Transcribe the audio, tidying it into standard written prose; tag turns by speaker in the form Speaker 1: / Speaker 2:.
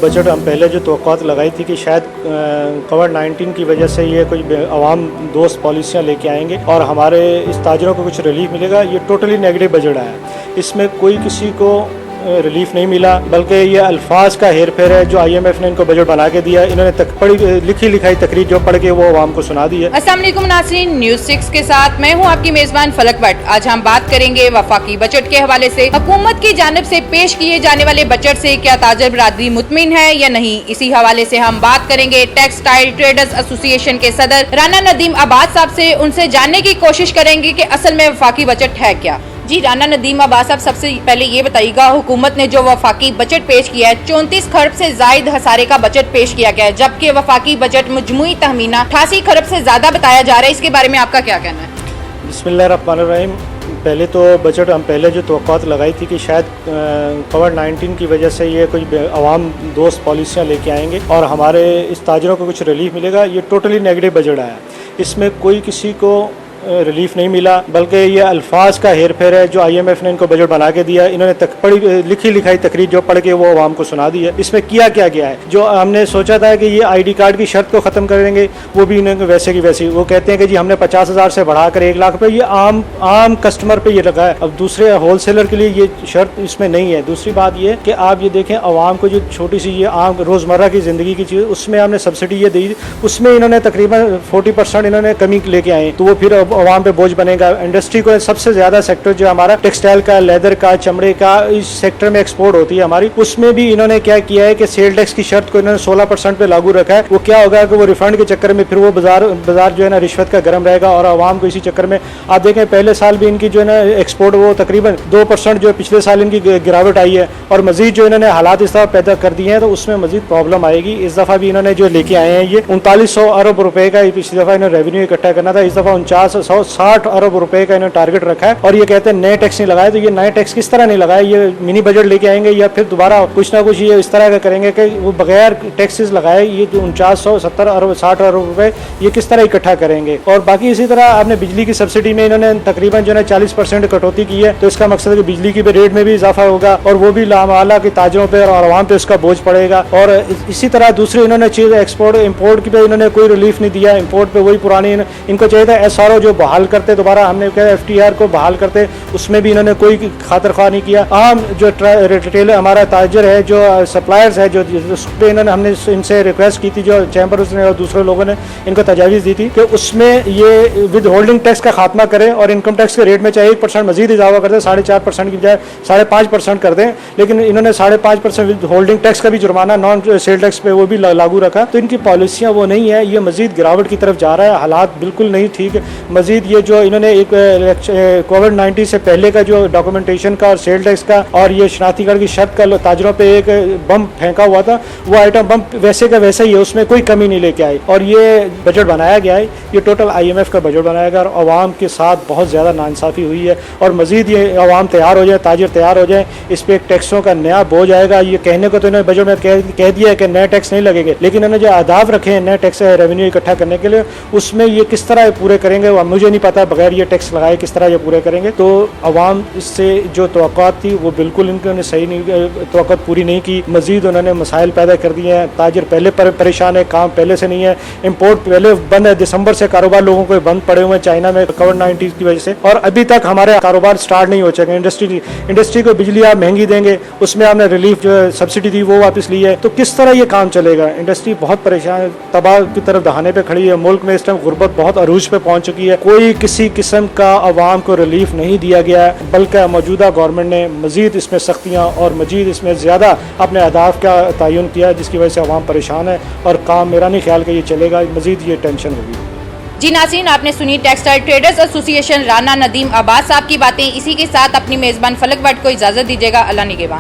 Speaker 1: Budget हम पहले जो तवक्कुआत लगाई थी कि शायद कोविड-19 की वजह से ये कुछ आवाम दोस्त पॉलिसियाँ लेके आएंगे और हमारे इस ताजरों को कुछ रिलीफ मिलेगा, ये टोटली नेगेटिव बजट आया। इसमें कोई किसी को रिलीफ नहीं मिला, बल्कि ये अल्फाज का हेर फेर है जो IMF ने इनको बजट बना के दिया। इन्होंने लिखी लिखाई तकरीर जो पढ़ के वो आवाम को सुना दी है।
Speaker 2: अस्सलाम वालेकुम नाज़रीन, न्यूज़ 6 के साथ मैं हूं आपकी मेजबान फलक भट्ट। आज हम बात करेंगे वफाकी बजट के हवाले से हुकूमत की जानिब से पेश किए जाने वाले बजट से क्या ताजर बरादरी मुतमिन है या नहीं। इसी हवाले से हम बात करेंगे टेक्सटाइल ट्रेडर्स एसोसिएशन के सदर राना नदीम अब्बास साहब से। उनसे जानने की कोशिश करेंगे कि असल में वफाकी बजट है क्या। जी राना नदीम अब्बास साहब, सबसे पहले ये बताइएगा, हुकूमत ने जो वफाकी बजट पेश किया है 34 खरब से जायद हसारे का बजट पेश किया गया है, जबकि वफाकी बजट मजमुई तहमीना 88 खरब से ज्यादा बताया जा रहा है। इसके बारे में आपका क्या कहना है?
Speaker 1: बिस्मिल्लाहिर्रहमानिर्रहीम। पहले तो बजट हम पहले जो तवक्कुआत लगाई थी कि शायद कोविड-19 की वजह से ये कुछ आवाम दोस्त पॉलिसियाँ लेके आएंगे और हमारे इस ताजरों को कुछ रिलीफ मिलेगा, ये टोटली नेगेटिव बजट आया। इसमें कोई किसी को रिलीफ नहीं मिला, बल्कि ये अल्फाज का हेर फेर है जो IMF ने इनको बजट बना के दिया। इन्होंने लिखी लिखाई तकरीर जो पढ़ के वो आवाम को सुना दी है। इसमें किया क्या गया है, जो हमने सोचा था कि ये ID कार्ड की शर्त को ख़त्म करेंगे, वो भी इन्होंने वैसे की वैसी। वो कहते हैं कि जी हमने 50,000 से बढ़ाकर 1 लाख रुपये, ये आम कस्टमर पे ये लगा है। अब दूसरे होलसेलर के लिए ये शर्त इसमें नहीं है। दूसरी बात ये कि आप ये देखें, आवाम को जो छोटी सी ये आम रोज़मर्रा की ज़िंदगी की चीज़, उसमें हमने सब्सिडी ये दी, उसमें इन्होंने तकरीबन 40% इन्होंने कमी लेके आए, तो वो फिर आवाम पे बोझ बनेगा। इंडस्ट्री को सबसे ज्यादा सेक्टर जो हमारा टेक्सटाइल का, लेदर का, चमड़े का, इस सेक्टर में एक्सपोर्ट होती है हमारी, उसमें भी इन्होंने क्या किया है कि सेल टैक्स की शर्त को इन्होंने 16% पे लागू रखा है। वो क्या होगा कि वो रिफंड के चक्कर में फिर वो बाजार जो है ना रिश्वत का गर्म रहेगा और आवाम को इसी चक्कर में, आप देखें पहले साल भी इनकी जो है ना एक्सपोर्ट वो तकरीबन 2% जो पिछले साल इनकी गिरावट आई है और मजीद जो इन्होंने हालात इस दफा पैदा कर दिए हैं तो उसमें मजीद प्रॉब्लम आएगी। इस दफा भी इन्होंने जो लेके आए हैं ये 3900 अरब रुपए का पिछली दफा इन्होंने रेवेन्यू इकट्ठा करना था, इस दफा 4960 अरब रुपए का इन्होंने टारगेट रखा है और ये कहते हैं नए टैक्स नहीं लगाए। तो ये नए टैक्स किस तरह नहीं लगाए, ये मिनी बजट लेके आएंगे या फिर दोबारा कुछ ना कुछ ये इस तरह का करेंगे कि वो बगैर टैक्सेस लगाए ये जो 4970 अरब 60 अरब रुपए ये किस तरह इकट्ठा करेंगे। और बाकी इसी तरह आपने बिजली की सब्सिडी में इन्होंने तकरीबन जो है 40% कटौती की है, तो इसका मकसद है कि बिजली की रेट में भी इजाफा होगा और वो भी लामाला की ताजरों पर और आवाम पे उसका बोझ पड़ेगा। और इसी तरह दूसरी इन्होंने चीज़ एक्सपोर्ट इम्पोर्ट की पे इन्होंने कोई रिलीफ नहीं दिया। इम्पोर्ट पे वही पुरानी इनको चाहिए था SRO जो बहाल करते, दोबारा हमने क्या FTR को बहाल करते, उसमें भी इन्होंने कोई खातर ख्वाह नहीं किया। आम जो रिटेल हमारा ताजर है, जो सप्लायर्स है, जो उस पर इन्होंने हमने इनसे रिक्वेस्ट की थी, जो चैम्बर्स ने और दूसरे लोगों ने इनको तजावीज़ दी थी कि उसमें ये विद होल्डिंग टैक्स का खात्मा करें और इनकम टैक्स के रेट में चाहे 1% मजीद इजाफा कर दें, 4.5% की बजाय 5.5% कर दें, लेकिन इन्होंने 5.5% विद होल्डिंग टैक्स का भी जुर्माना नॉन सेल टैक्स पे वो भी लागू रखा। तो इनकी पॉलिसियाँ वो नहीं है, ये मजीद गिरावट की तरफ जा रहा है, हालात बिल्कुल नहीं ठीक। मजीद ये जो इन्होंने एक कोविड-19 से पहले का जो डॉक्यूमेंटेशन का और सेल टैक्स का और ये शनाख्ती कार्ड की शर्त का ताजरों पे एक बम फेंका हुआ था, वो आइटम बम वैसे का वैसा ही है, उसमें कोई कमी नहीं लेके आई और ये बजट बनाया गया है, ये टोटल IMF का बजट बनाया गया और आवाम के साथ बहुत ज़्यादा नाइंसाफ़ी हुई है। और मजीद ये आवाम तैयार हो जाए, ताजर तैयार हो जाए, इस पर एक टैक्सों का नया बोझ आएगा। ये कहने को तो इन्होंने बजट में कह दिया है कि नए टैक्स नहीं लगेंगे, लेकिन इन्होंने जो अहदाफ रखे हैं नए टैक्स रेवेन्यू इकट्ठा करने के लिए, उसमें ये किस तरह पूरे करेंगे वो मुझे नहीं पता। बगैर ये टैक्स लगाए किस तरह ये पूरे करेंगे। तो अवाम इससे जो तवक्कुआत थी वो बिल्कुल इन्होंने सही नहीं तवक्कुआत पूरी नहीं की, मजीद उन्होंने मसाइल पैदा कर दिए हैं। ताजर पहले परेशान है, काम पहले से नहीं है, इम्पोर्ट पहले बंद है, दिसंबर से कारोबार लोगों को बंद पड़े हुए हैं चाइना में कोविड-19 की वजह से, और अभी तक हमारे कारोबार स्टार्ट नहीं हो सके। इंडस्ट्री को बिजली आप महंगी देंगे, उसमें आपने रिलीफ जो सब्सिडी थी वो वापस ली है, तो किस तरह ये काम चलेगा। इंडस्ट्री बहुत परेशान है, तबाह की तरफ दहाने पे खड़ी है। मुल्क में इस टाइम गुर्बत बहुत अरूज पे पहुंच चुकी है, कोई किसी किस्म का आवाम को रिलीफ नहीं दिया गया है, बल्कि मौजूदा गवर्नमेंट ने मजीद इसमें सख्तियाँ और मजीद इसमें ज़्यादा अपने अहदाफ का तयन किया, जिसकी वजह से आवाम परेशान है और काम मेरा नहीं ख्याल कि ये चलेगा, मजीद ये टेंशन होगी।
Speaker 2: जी नाज़रीन, आपने सुनी textile traders association Rana Nadeem Abbas साहब की बातें। इसी के साथ अपनी मेज़बान फलक भट्ट को इजाज़त दीजिएगा। अल्लाह निगहबान।